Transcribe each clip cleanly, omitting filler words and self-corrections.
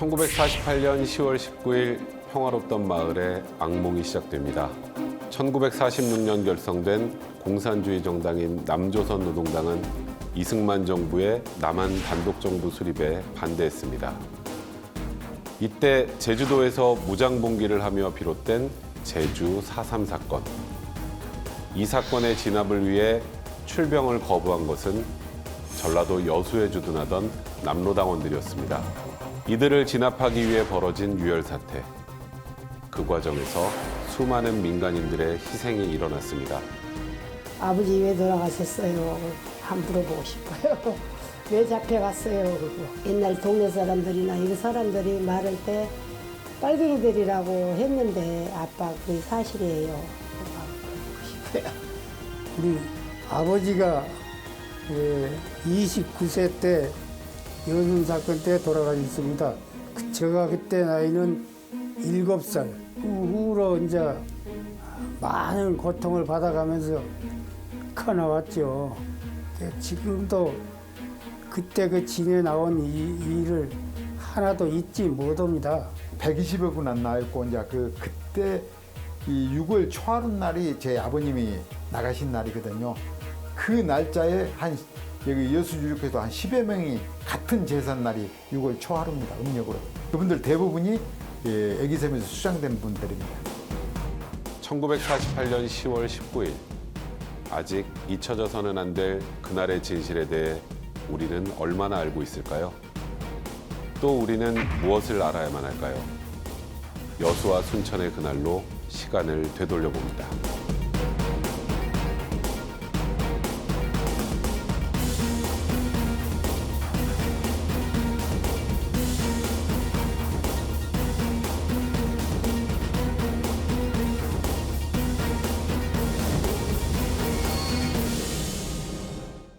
1948년 10월 19일 평화롭던 마을에 악몽이 시작됩니다. 1946년 결성된 공산주의 정당인 남조선 노동당은 이승만 정부의 남한 단독정부 수립에 반대했습니다. 이때 제주도에서 무장봉기를 하며 비롯된 제주 4.3 사건. 이 사건의 진압을 위해 출병을 거부한 것은 전라도 여수에 주둔하던 남로당원들이었습니다. 이들을 진압하기 위해 벌어진 유혈 사태. 그 과정에서 수많은 민간인들의 희생이 일어났습니다. 아버지 왜 돌아가셨어요? 한번 물어보고 싶어요. 왜 잡혀갔어요? 그리고 옛날 동네 사람들이나 이 사람들이 말할 때 빨갱이들이라고 했는데 아빠 그게 사실이에요. 물어보고 싶어요. 우리 아버지가 29세 때 여순 사건 때 돌아가셨습니다. 제가 그때 나이는 7살. 그 후로 이제 많은 고통을 받아가면서 커나왔죠. 지금도 그때 그 진에 나온 이 일을 하나도 잊지 못합니다. 120여 분 안 나왔고 이제 그때 이 6월 초하룻 날이 제 아버님이 나가신 날이거든요. 그 날짜에 여기 여수주립회도 한 10여 명이 같은 제산 날이 6월 초하루입니다. 음력으로. 그분들 대부분이 애기섬에서 수장된 분들입니다. 1948년 10월 19일. 아직 잊혀져서는 안 될 그날의 진실에 대해 우리는 얼마나 알고 있을까요? 또 우리는 무엇을 알아야만 할까요? 여수와 순천의 그날로 시간을 되돌려 봅니다.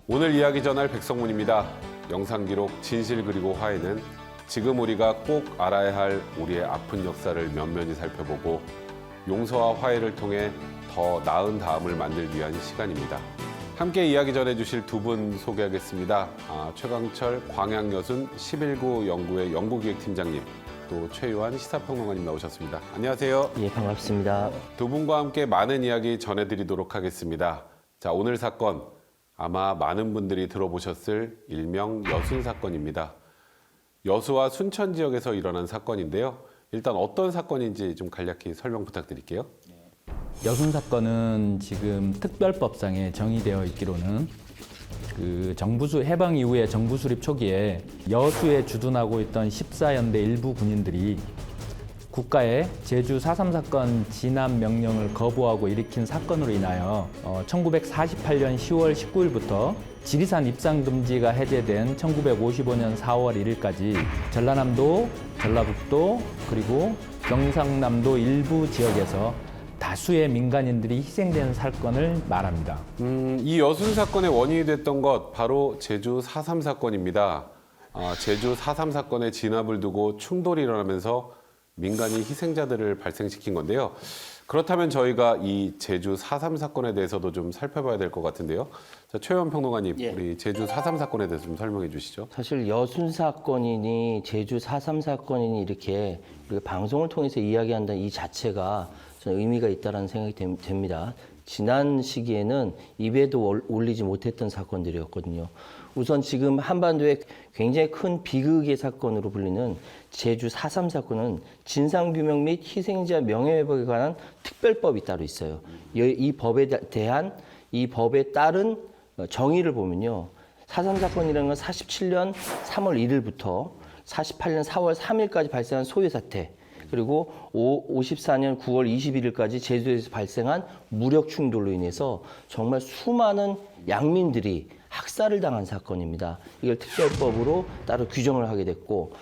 오늘 이야기 전할 백성문입니다. 영상 기록 진실 그리고 화해는 지금 우리가 꼭 알아야 할 우리의 아픈 역사를 면면히 살펴보고 용서와 화해를 통해 더 나은 다음을 만들기 위한 시간입니다. 함께 이야기 전해주실 두 분 소개하겠습니다. 최강철 광양여순 11구 연구의 연구기획팀장님, 또 최유한 시사평론가님 나오셨습니다. 안녕하세요. 예, 반갑습니다. 두 분과 함께 많은 이야기 전해드리도록 하겠습니다. 자, 오늘 사건 아마 많은 분들이 들어보셨을 일명 여순 사건입니다. 여수와 순천 지역에서 일어난 사건인데요. 일단 어떤 사건인지 좀 간략히 설명 부탁드릴게요. 여순 사건은 지금 특별법상에 정의되어 있기로는 해방 이후에 정부 수립 초기에 여수에 주둔하고 있던 14연대 일부 군인들이 국가의 제주 4.3 사건 진압 명령을 거부하고 일으킨 사건으로 인하여 1948년 10월 19일부터 지리산 입상 금지가 해제된 1955년 4월 1일까지 전라남도, 전라북도, 그리고 경상남도 일부 지역에서 다수의 민간인들이 희생된 사건을 말합니다. 이 여순 사건의 원인이 됐던 것 바로 제주 4.3 사건입니다. 제주 4.3 사건의 진압을 두고 충돌이 일어나면서 민간인 희생자들을 발생시킨 건데요. 그렇다면 저희가 이 제주 4.3 사건에 대해서도 좀 살펴봐야 될 것 같은데요. 자, 최유한 평론가님, 예. 우리 제주 4.3 사건에 대해서 좀 설명해 주시죠. 사실 여순 사건이니 제주 4.3 사건이니 이렇게 우리가 방송을 통해서 이야기한다는 이 자체가 저는 의미가 있다는 생각이 됩니다. 지난 시기에는 입에도 올리지 못했던 사건들이었거든요. 우선 지금 한반도에 굉장히 큰 비극의 사건으로 불리는 제주 4.3 사건은 진상규명 및 희생자 명예회복에 관한 특별법이 따로 있어요. 이 법에 대한 이 법에 따른 정의를 보면요. 4.3 사건이라는 건 47년 3월 1일부터 48년 4월 3일까지 발생한 소요 사태, 그리고 54년 9월 21일까지 제주도에서 발생한 무력 충돌로 인해서 정말 수많은 양민들이 학살을 당한 사건입니다. 이걸 특별법으로 따로 규정을 하게 됐고,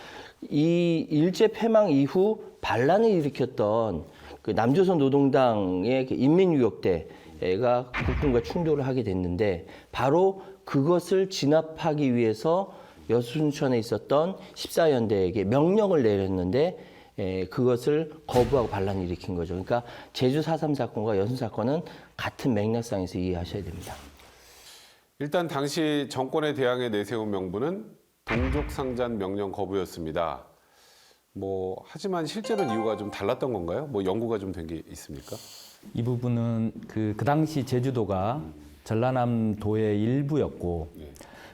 이 일제 폐망 이후 반란을 일으켰던 그 남조선 노동당의 인민유격대가 국군과 충돌을 하게 됐는데, 바로 그것을 진압하기 위해서 여수순천에 있었던 14연대에게 명령을 내렸는데 그것을 거부하고 반란을 일으킨 거죠. 그러니까 제주 4.3 사건과 여순 사건은 같은 맥락상에서 이해하셔야 됩니다. 일단 당시 정권의 대항에 내세운 명분은 동족상잔 명령 거부였습니다. 하지만 실제로는 이유가 좀 달랐던 건가요? 연구가 좀 된 게 있습니까? 이 부분은 그 당시 제주도가 전라남도의 일부였고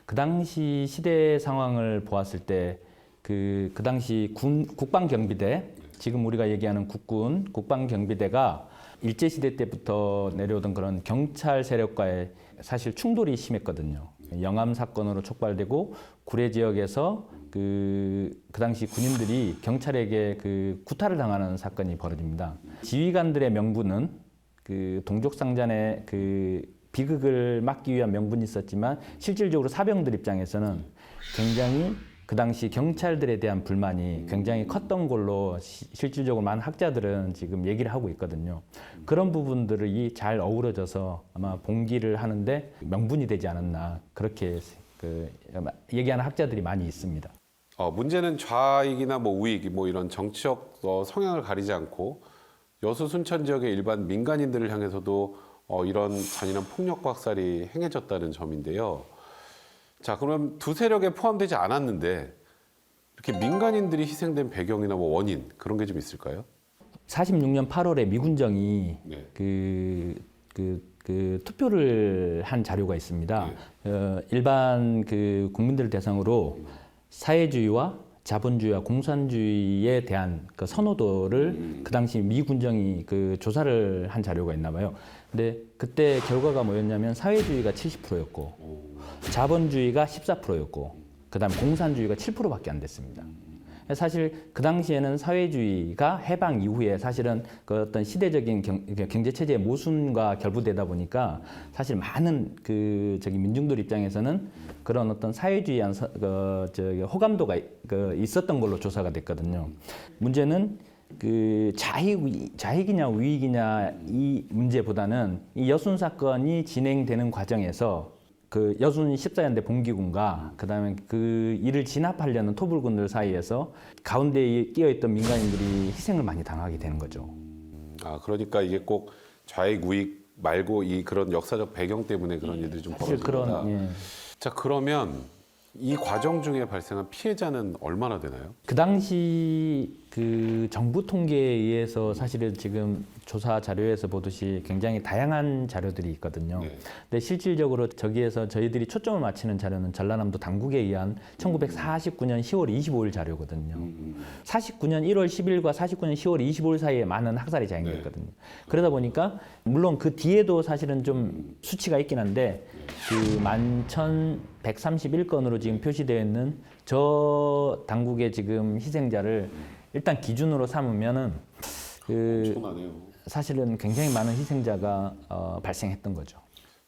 그 당시 시대 상황을 보았을 때 그 당시 국방경비대, 지금 우리가 얘기하는 국군 국방경비대가 일제시대 때부터 내려오던 그런 경찰 세력과의 사실 충돌이 심했거든요. 영암 사건으로 촉발되고 구례 지역에서 그 당시 군인들이 경찰에게 그 구타를 당하는 사건이 벌어집니다. 지휘관들의 명분은 그 동족상잔의 그 비극을 막기 위한 명분이 있었지만 실질적으로 사병들 입장에서는 굉장히 그 당시 경찰들에 대한 불만이 굉장히 컸던 걸로 실질적으로 많은 학자들은 지금 얘기를 하고 있거든요. 그런 부분들이 잘 어우러져서 아마 봉기를 하는데 명분이 되지 않았나 그렇게 얘기하는 학자들이 많이 있습니다. 문제는 좌익이나 우익, 이런 정치적 성향을 가리지 않고 여수 순천 지역의 일반 민간인들을 향해서도 이런 잔인한 폭력과 학살이 행해졌다는 점인데요. 자, 그럼 두 세력에 포함되지 않았는데 이렇게 민간인들이 희생된 배경이나 원인 그런 게 좀 있을까요? 46년 8월에 미군정이 투표를 한 자료가 있습니다. 일반 국민들을 대상으로 사회주의와 자본주의와 공산주의에 대한 그 선호도를 그 당시 미군정이 조사를 한 자료가 있나 봐요. 근데 그때 결과가 뭐였냐면 사회주의가 70%였고 자본주의가 14%였고 그다음에 공산주의가 7%밖에 안 됐습니다. 사실 그 당시에는 사회주의가 해방 이후에 사실은 그 어떤 시대적인 경제 체제의 모순과 결부되다 보니까 사실 많은 민중들 입장에서는 그런 어떤 사회주의한 호감도가 있었던 걸로 조사가 됐거든요. 문제는 좌익이냐 우익이냐 이 문제보다는 이 여순 사건이 진행되는 과정에서 여순 14연대 봉기군과 그다음에 이를 진압하려는 토불군들 사이에서 가운데에 끼어있던 민간인들이 희생을 많이 당하게 되는 거죠. 그러니까 이게 꼭 좌익 우익 말고 그런 역사적 배경 때문에 그런 일들이 좀 벌어진다. 자, 그러면 이 과정 중에 발생한 피해자는 얼마나 되나요? 그 당시 정부 통계에 의해서 사실은 지금 조사 자료에서 보듯이 굉장히 다양한 자료들이 있거든요. 근데 실질적으로 저기에서 저희들이 초점을 맞추는 자료는 전라남도 당국에 의한 1949년 10월 25일 자료거든요. 49년 1월 10일과 49년 10월 25일 사이에 많은 학살이 자행됐거든요. 그러다 보니까 물론 그 뒤에도 사실은 좀 수치가 있긴 한데 11,131건으로 지금 표시되어 있는 저 당국의 지금 희생자를 일단 기준으로 삼으면은 엄청나네요. 사실은 굉장히 많은 희생자가 발생했던 거죠.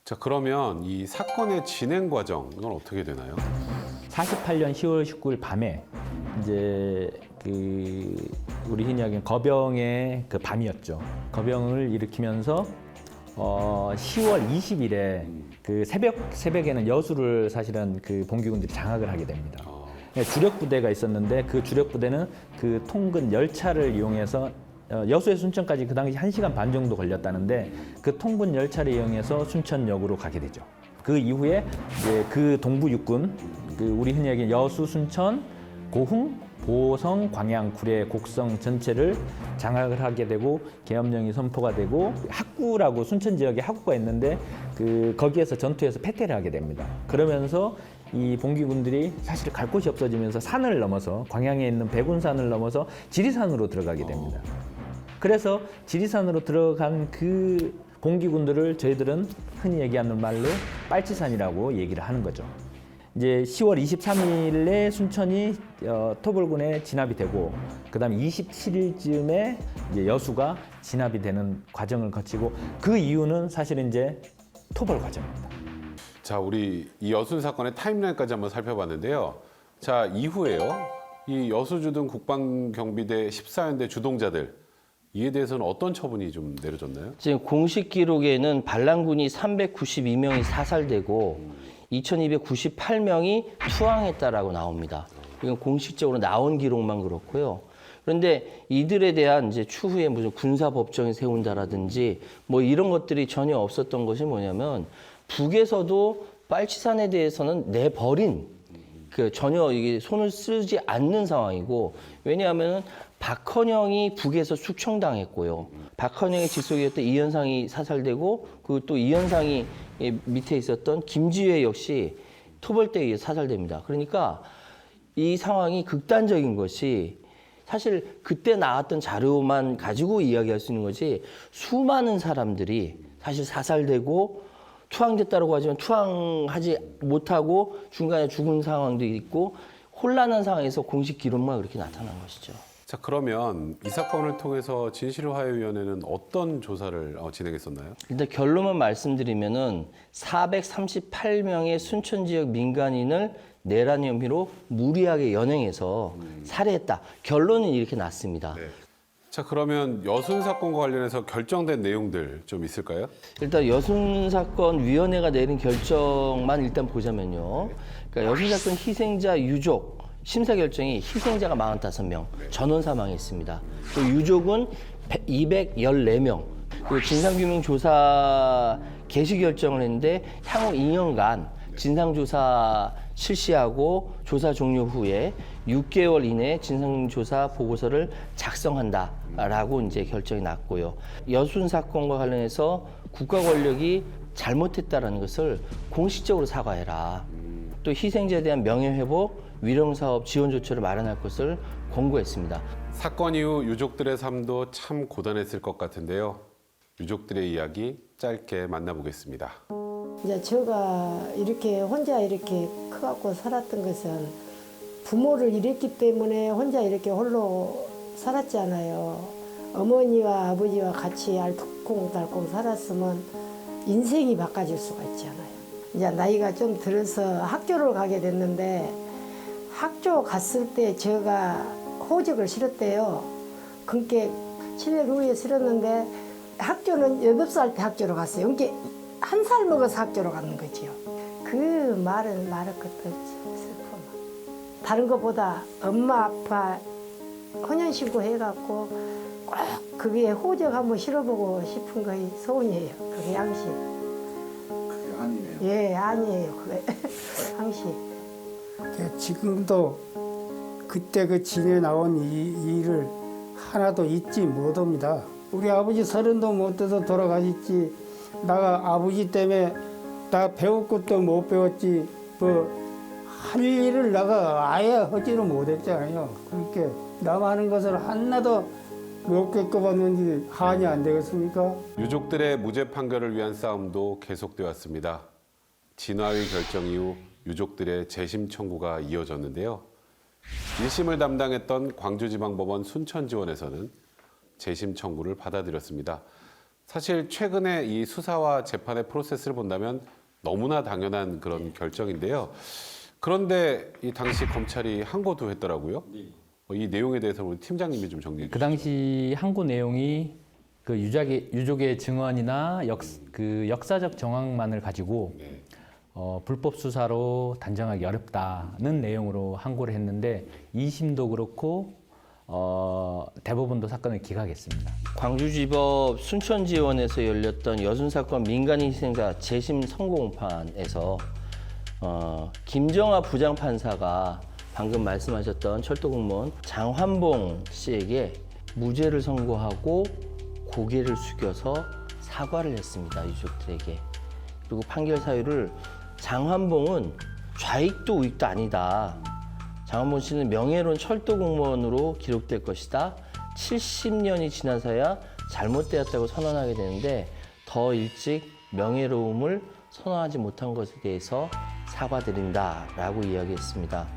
자, 그러면 이 사건의 진행 과정 이건 어떻게 되나요? 48년 10월 19일 밤에 이제 우리 흔히 이야기하는 거병의 밤이었죠. 거병을 일으키면서 10월 20일에 새벽에는 여수를 사실은 봉기군들이 장악을 하게 됩니다. 주력 부대가 있었는데 그 주력 부대는 통근 열차를 이용해서 여수에서 순천까지 그 당시 1시간 반 정도 걸렸다는데 그 통근 열차를 이용해서 순천역으로 가게 되죠. 그 이후에 이제 동부 육군, 우리 흔히 얘기하는 여수, 순천, 고흥, 보성, 광양, 구례, 곡성 전체를 장악을 하게 되고 계엄령이 선포가 되고 학구라고 순천 지역에 학구가 있는데 거기에서 전투에서 패퇴를 하게 됩니다. 그러면서 이 봉기군들이 사실 갈 곳이 없어지면서 산을 넘어서 광양에 있는 백운산을 넘어서 지리산으로 들어가게 됩니다. 그래서 지리산으로 들어간 봉기군들을 저희들은 흔히 얘기하는 말로 빨치산이라고 얘기를 하는 거죠. 이제 10월 23일에 순천이 토벌군에 진압이 되고 그다음 27일쯤에 이제 여수가 진압이 되는 과정을 거치고 그 이유는 사실은 이제 토벌 과정입니다. 자, 우리 이 여순 사건의 타임라인까지 한번 살펴봤는데요. 자, 이후에요. 이 여수주둔 국방경비대 14연대 주동자들 이에 대해서는 어떤 처분이 좀 내려졌나요? 지금 공식 기록에는 반란군이 392명이 사살되고 2,298명이 투항했다라고 나옵니다. 이건 공식적으로 나온 기록만 그렇고요. 그런데 이들에 대한 이제 추후에 무슨 군사법정이 세운다라든지 이런 것들이 전혀 없었던 것이 뭐냐면 북에서도 빨치산에 대해서는 내버린 전혀 이게 손을 쓰지 않는 상황이고, 왜냐하면 박헌영이 북에서 숙청당했고요. 박헌영의 직속이었던 이현상이 사살되고, 그리고 또 이현상이 밑에 있었던 김지회 역시 토벌대에 의해 사살됩니다. 그러니까 이 상황이 극단적인 것이, 사실 그때 나왔던 자료만 가지고 이야기할 수 있는 거지, 수많은 사람들이 사실 사살되고 투항됐다고 하지만 투항하지 못하고 중간에 죽은 상황도 있고, 혼란한 상황에서 공식 기록만 그렇게 나타난 것이죠. 자, 그러면 이 사건을 통해서 진실화해위원회는 어떤 조사를 진행했었나요? 일단 결론만 말씀드리면은 438명의 순천 지역 민간인을 내란 혐의로 무리하게 연행해서 살해했다. 결론은 이렇게 났습니다. 네. 자, 그러면 여순 사건과 관련해서 결정된 내용들 좀 있을까요? 일단 여순 사건 위원회가 내린 결정만 일단 보자면요. 그러니까 여순 사건 희생자 유족 심사 결정이 희생자가 45명, 전원 사망했습니다. 또 유족은 214명. 그리고 진상규명조사 개시 결정을 했는데 향후 2년간 진상조사 실시하고 조사 종료 후에 6개월 이내에 진상조사 보고서를 작성한다라고 이제 결정이 났고요. 여순 사건과 관련해서 국가 권력이 잘못했다라는 것을 공식적으로 사과해라. 또 희생자에 대한 명예회복, 위령사업 지원 조처를 마련할 것을 권고했습니다. 사건 이후 유족들의 삶도 참 고단했을 것 같은데요. 유족들의 이야기 짧게 만나보겠습니다. 이제 제가 이렇게 혼자 이렇게 커갖고 살았던 것은 부모를 잃었기 때문에 혼자 이렇게 홀로 살았잖아요. 어머니와 아버지와 같이 알콩달콩 살았으면 인생이 바꿔질 수가 있잖아요. 이제 나이가 좀 들어서 학교를 가게 됐는데, 학교 갔을 때 제가 호적을 실었대요. 그렇게 7년 후에 실었는데, 학교는 8살 때 학교로 갔어요. 그러니까 1살 먹어서 학교로 가는 거지요. 그 말은 말할 것도 슬퍼. 다른 것보다 엄마 아빠 혼연신고 해갖고 꼭 그게 호적 한번 실어보고 싶은 거의 소원이에요. 그게 양심. 그게 아니네요. 예, 아니에요. 그게 양심. 지금도 그때 그 진에 나온 이 일을 하나도 잊지 못합니다. 우리 아버지 30도 못 돼서 돌아가셨지. 나가 아버지 때문에 나 배울 것도 못 배웠지. 할 일을 내가 아예 하지를 못했잖아요. 그렇게 남 하는 것을 하나도 못 겪어봤는지 한이 안 되겠습니까? 유족들의 무죄 판결을 위한 싸움도 계속되어 왔습니다. 진화의 결정 이후 유족들의 재심 청구가 이어졌는데요. 1심을 담당했던 광주지방법원 순천지원에서는 재심 청구를 받아들였습니다. 사실 최근에 이 수사와 재판의 프로세스를 본다면 너무나 당연한 그런 결정인데요. 그런데 이 당시 검찰이 항고도 했더라고요. 이 내용에 대해서 우리 팀장님이 좀 정리해 주시죠. 그 당시 항고 내용이 그 유족의 증언이나 역사적 정황만을 가지고 불법 수사로 단정하기 어렵다는 내용으로 항고를 했는데 2심도 그렇고 대법원도 사건을 기각했습니다. 광주지법 순천지원에서 열렸던 여순 사건 민간인 희생자 재심 선고공판에서 김정아 부장판사가 방금 말씀하셨던 철도공무원 장환봉 씨에게 무죄를 선고하고 고개를 숙여서 사과를 했습니다. 유족들에게. 그리고 판결 사유를 장환봉은 좌익도 우익도 아니다. 장환봉 씨는 명예로운 철도공무원으로 기록될 것이다. 70년이 지나서야 잘못되었다고 선언하게 되는데 더 일찍 명예로움을 선언하지 못한 것에 대해서 사과드린다라고 이야기했습니다.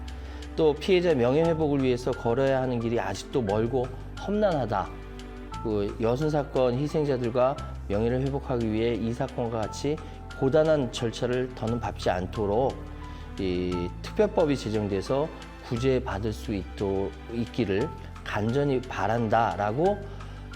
또 피해자 명예회복을 위해서 걸어야 하는 길이 아직도 멀고 험난하다. 그 여순 사건 희생자들과 명예를 회복하기 위해 이 사건과 같이 고단한 절차를 더는 밟지 않도록 이 특별법이 제정돼서 구제받을 수 있기를 간절히 바란다라고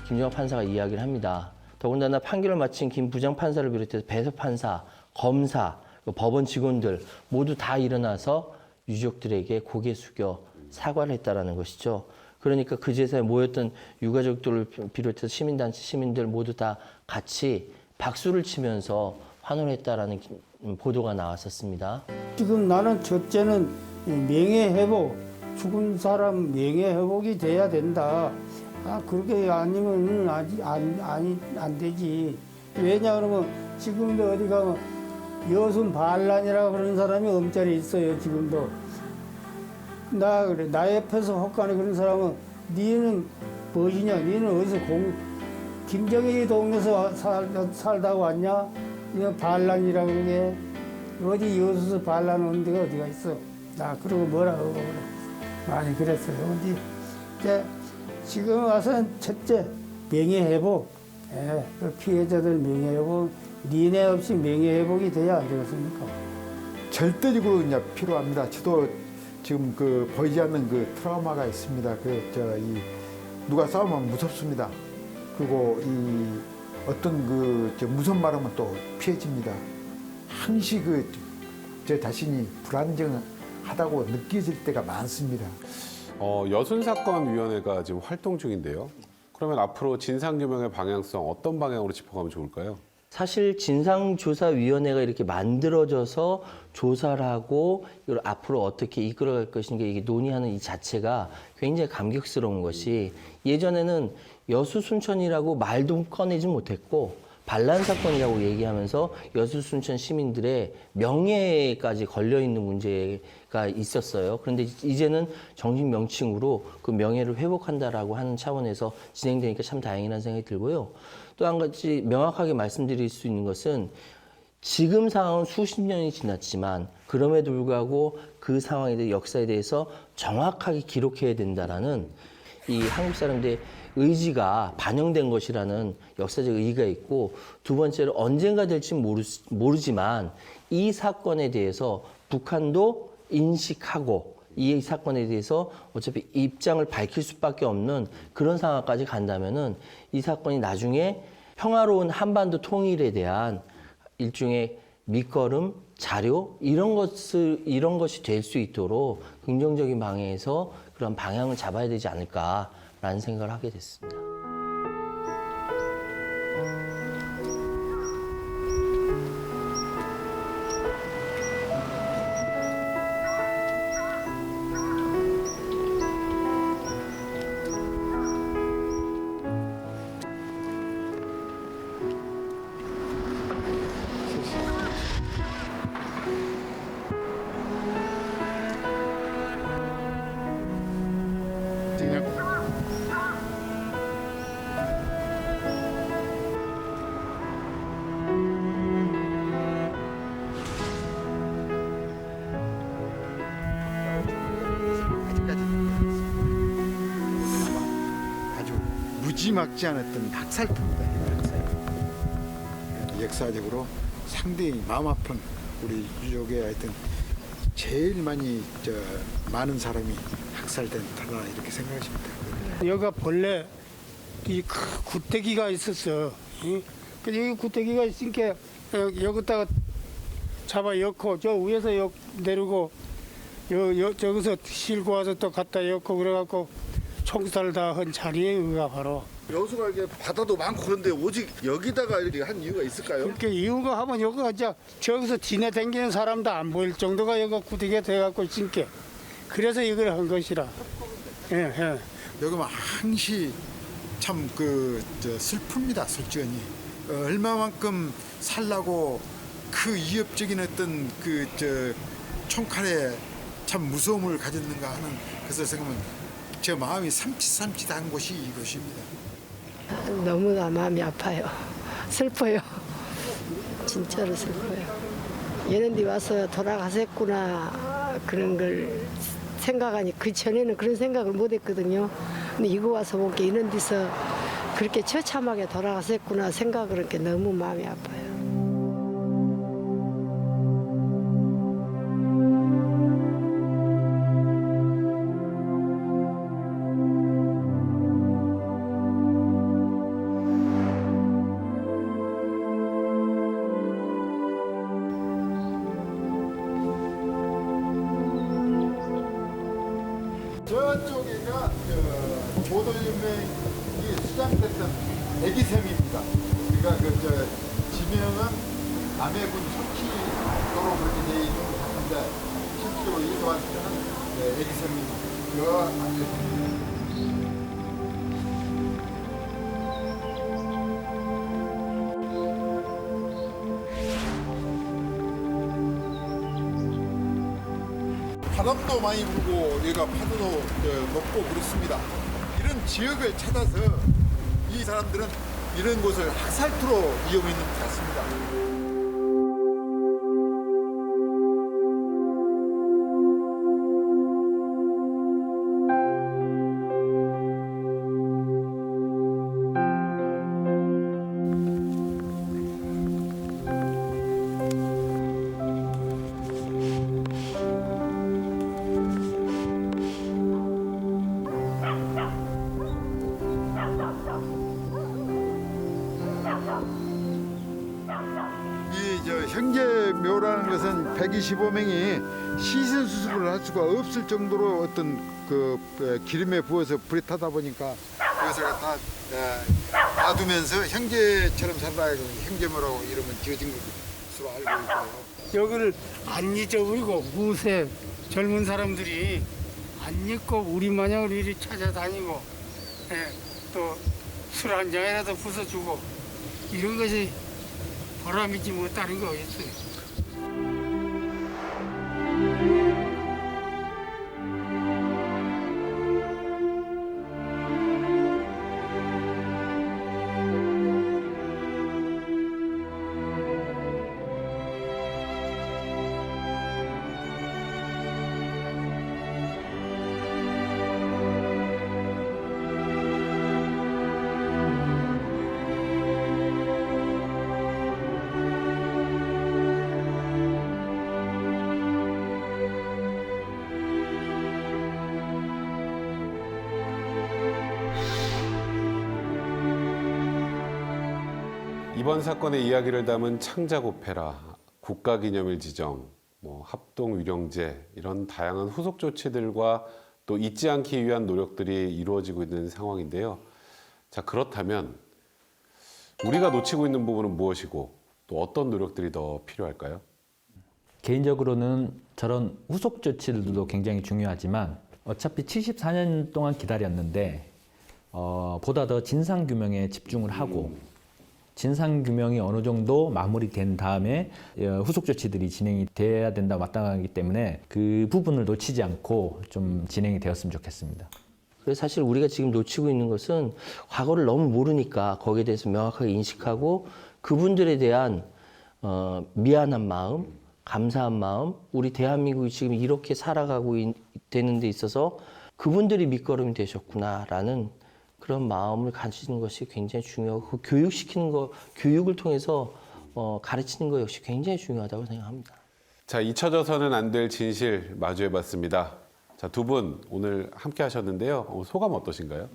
김정아 판사가 이야기를 합니다. 더군다나 판결을 마친 김 부장판사를 비롯해서 배석판사, 검사, 법원 직원들 모두 다 일어나서 유족들에게 고개 숙여 사과를 했다라는 것이죠. 그러니까 그 제사에 모였던 유가족들을 비롯해서 시민단체 시민들 모두 다 같이 박수를 치면서 환호를 했다라는 보도가 나왔었습니다. 지금 나는 첫째는 이 명예회복, 죽은 사람 명예회복이 돼야 된다. 아, 그렇게 아니면 안 되지. 왜냐 그러면 지금도 어디 가면 여순 반란이라고 그러는 사람이 엄짜리 있어요, 지금도. 나 옆에서 혹간에 그런 사람은 니는 무엇이냐? 니는 어디서 김정일이 동네에서 살다가 왔냐? 니는 반란이라고 그러게. 어디 여수서 반란 온 데가 어디가 있어? 나 그러고 뭐라고 많이 그랬어요. 근데 이제 지금 와서는 첫째 명예회복, 그 피해자들 명예회복, 니네 없이 명예회복이 돼야 안 되겠습니까? 절대적으로 이제 필요합니다. 저도 지금 그 보이지 않는 그 트라우마가 있습니다. 누가 싸우면 무섭습니다. 그리고 이 어떤 무서운 말하면 또 피해집니다. 항시 제 자신이 불안정하다고 느껴질 때가 많습니다. 여순사건위원회가 지금 활동 중인데요. 그러면 앞으로 진상규명의 방향성 어떤 방향으로 짚어가면 좋을까요? 사실 진상조사위원회가 이렇게 만들어져서 조사를 하고 이걸 앞으로 어떻게 이끌어갈 것인가 이게 논의하는 이 자체가 굉장히 감격스러운 것이 예전에는 여수 순천이라고 말도 꺼내지 못했고 반란 사건이라고 얘기하면서 여수 순천 시민들의 명예까지 걸려 있는 문제가 있었어요. 그런데 이제는 정식 명칭으로 그 명예를 회복한다라고 하는 차원에서 진행되니까 참 다행이라는 생각이 들고요. 또 한 가지 명확하게 말씀드릴 수 있는 것은 지금 상황은 수십 년이 지났지만 그럼에도 불구하고 그 상황에 대해 역사에 대해서 정확하게 기록해야 된다라는 이 한국 사람들의 의지가 반영된 것이라는 역사적 의의가 있고 두 번째로 언젠가 될지 모르지만 이 사건에 대해서 북한도 인식하고 이 사건에 대해서 어차피 입장을 밝힐 수밖에 없는 그런 상황까지 간다면은 이 사건이 나중에 평화로운 한반도 통일에 대한 일종의 밑거름, 자료 이런 것이 될 수 있도록 긍정적인 방향에서 그런 방향을 잡아야 되지 않을까라는 생각을 하게 됐습니다. 아주 무지막지 않았던 학살입니다. 역사적으로 상당히 마음 아픈 우리 유족의 하여튼 제일 많은 사람이 학살된 터다 이렇게 생각하십니다. 여기가 본래 이 구태기가 있었어. 근데 여기 구태기가 있으니까 여기다가 잡아 엮고 저 위에서 내리고 저기서 실고 와서 또 갖다 엮고 그래갖고 총살 다 한 자리에 여기가 바로. 여수가 이게 바다도 많고 그런데 오직 여기다가 이렇게 한 이유가 있을까요? 그렇게 이유가 하면 여기가 이제 저기서 지내 다니는 사람도 안 보일 정도가 여기가 구태기가 돼갖고 있으니까 그래서 이걸 한 것이라. 예. 여기만 항시 참 슬픕니다. 솔직히 얼마만큼 살라고 그 위협적인 어떤 총칼에 참 무서움을 가졌는가 하는 그래서 생각하면 제 마음이 삼치삼치한 곳이 이곳입니다. 너무나 마음이 아파요. 슬퍼요. 진짜로 슬퍼요. 얘네들이 와서 돌아가셨구나 그런 걸 생각하니 그 전에는 그런 생각을 못 했거든요. 근데 이거 와서 보니까 이런 데서 그렇게 처참하게 돌아가셨구나 생각을 하니까 너무 마음이 아파요. 저쪽에가 조돌연맹이 수장됐던 애기샘입니다. 그러니까 지명은 남해군 석희도로 그렇게 돼 있는 것 같은데 실제로 이거 또한 애기섬이 바람도 많이 불고 여기가 파도도 높고 그렇습니다. 이런 지역을 찾아서 이 사람들은 이런 곳을 학살투로 이용해 있는 것 같습니다. 형제묘라는 것은 125명이 시선 수습을 할 수가 없을 정도로 어떤 그 기름에 부어서 불이 타다 보니까 그것을 다 놔두면서 형제처럼 살아야 형제묘라고 이름은 지어진 것으로 알고 있고요. 여기를 안 잊어버리고 무쇠 젊은 사람들이 안 잊고 우리 마냥을 이리 찾아다니고 또 술 한 잔이라도 부숴주고 이런 것이 보람이지 뭐 다른 거 없어요. 이번 사건의 이야기를 담은 창작 오페라, 국가기념일 지정, 합동위령제 이런 다양한 후속 조치들과 또 잊지 않기 위한 노력들이 이루어지고 있는 상황인데요. 자, 그렇다면 우리가 놓치고 있는 부분은 무엇이고 또 어떤 노력들이 더 필요할까요? 개인적으로는 저런 후속 조치들도 굉장히 중요하지만 어차피 74년 동안 기다렸는데 보다 더 진상규명에 집중을 하고 진상규명이 어느 정도 마무리된 다음에 후속 조치들이 진행이 돼야 된다 마땅하기 때문에 그 부분을 놓치지 않고 좀 진행이 되었으면 좋겠습니다. 그래서 사실 우리가 지금 놓치고 있는 것은 과거를 너무 모르니까 거기에 대해서 명확하게 인식하고 그분들에 대한 미안한 마음, 감사한 마음, 우리 대한민국이 지금 이렇게 살아가고 되는 데 있어서 그분들이 밑거름이 되셨구나라는 그런 마음을 가지는 것이 굉장히 중요하고 그 교육시키는 거, 교육을 통해서 가르치는 거 역시 굉장히 중요하다고 생각합니다. 자, 잊혀져서는 안 될 진실 마주해봤습니다. 자, 두 분 오늘 함께 하셨는데요. 소감 어떠신가요?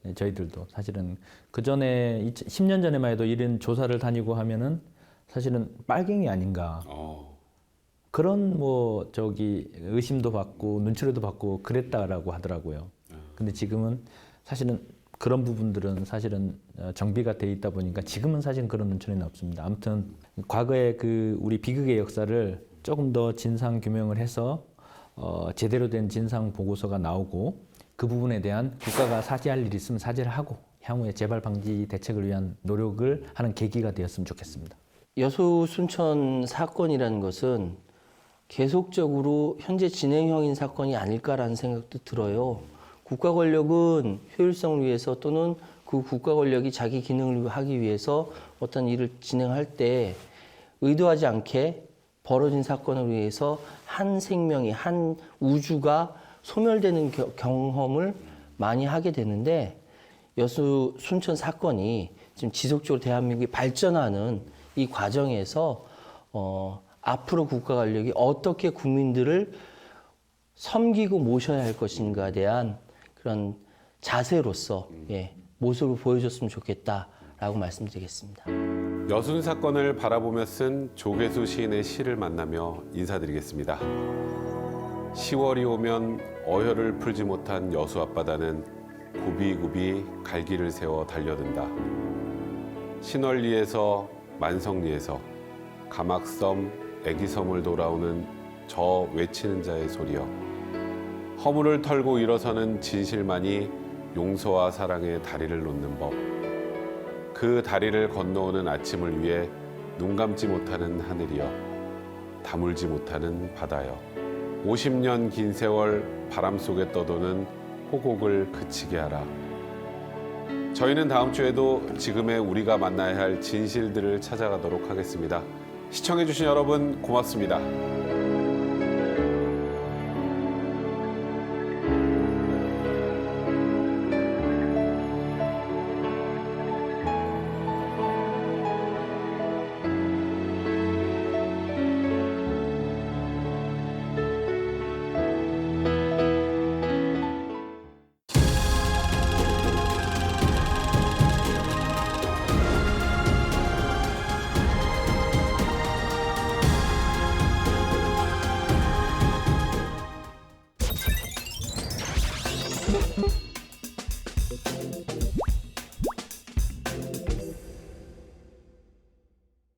네, 저희들도 사실은 그 전에 10년 전에만 해도 이런 조사를 다니고 하면은 사실은 빨갱이 아닌가 그런 의심도 받고 눈초리도 받고 그랬다라고 하더라고요. 근데 지금은 사실은 그런 부분들은 사실은 정비가 돼 있다 보니까 지금은 사실 그런 눈초리는 없습니다. 아무튼 과거의 그 우리 비극의 역사를 조금 더 진상 규명을 해서 제대로 된 진상 보고서가 나오고 그 부분에 대한 국가가 사죄할 일이 있으면 사죄를 하고 향후에 재발 방지 대책을 위한 노력을 하는 계기가 되었으면 좋겠습니다. 여수 순천 사건이라는 것은 계속적으로 현재 진행형인 사건이 아닐까라는 생각도 들어요. 국가 권력은 효율성을 위해서 또는 그 국가 권력이 자기 기능을 하기 위해서 어떤 일을 진행할 때 의도하지 않게 벌어진 사건을 위해서 한 생명이, 한 우주가 소멸되는 경험을 많이 하게 되는데 여수 순천 사건이 지금 지속적으로 대한민국이 발전하는 이 과정에서 앞으로 국가 권력이 어떻게 국민들을 섬기고 모셔야 할 것인가에 대한 그런 자세로서 모습을 보여줬으면 좋겠다라고 말씀드리겠습니다. 여순 사건을 바라보며 쓴 조계수 시인의 시를 만나며 인사드리겠습니다. 10월이 오면 어혈을 풀지 못한 여수 앞바다는 굽이굽이 갈기를 세워 달려든다. 신월리에서 만성리에서 가막섬, 애기섬을 돌아오는 저 외치는 자의 소리여. 허물을 털고 일어서는 진실만이 용서와 사랑의 다리를 놓는 법. 그 다리를 건너오는 아침을 위해 눈 감지 못하는 하늘이여, 다물지 못하는 바다여. 50년 긴 세월 바람 속에 떠도는 호곡을 그치게 하라. 저희는 다음 주에도 지금의 우리가 만나야 할 진실들을 찾아가도록 하겠습니다. 시청해주신 여러분 고맙습니다.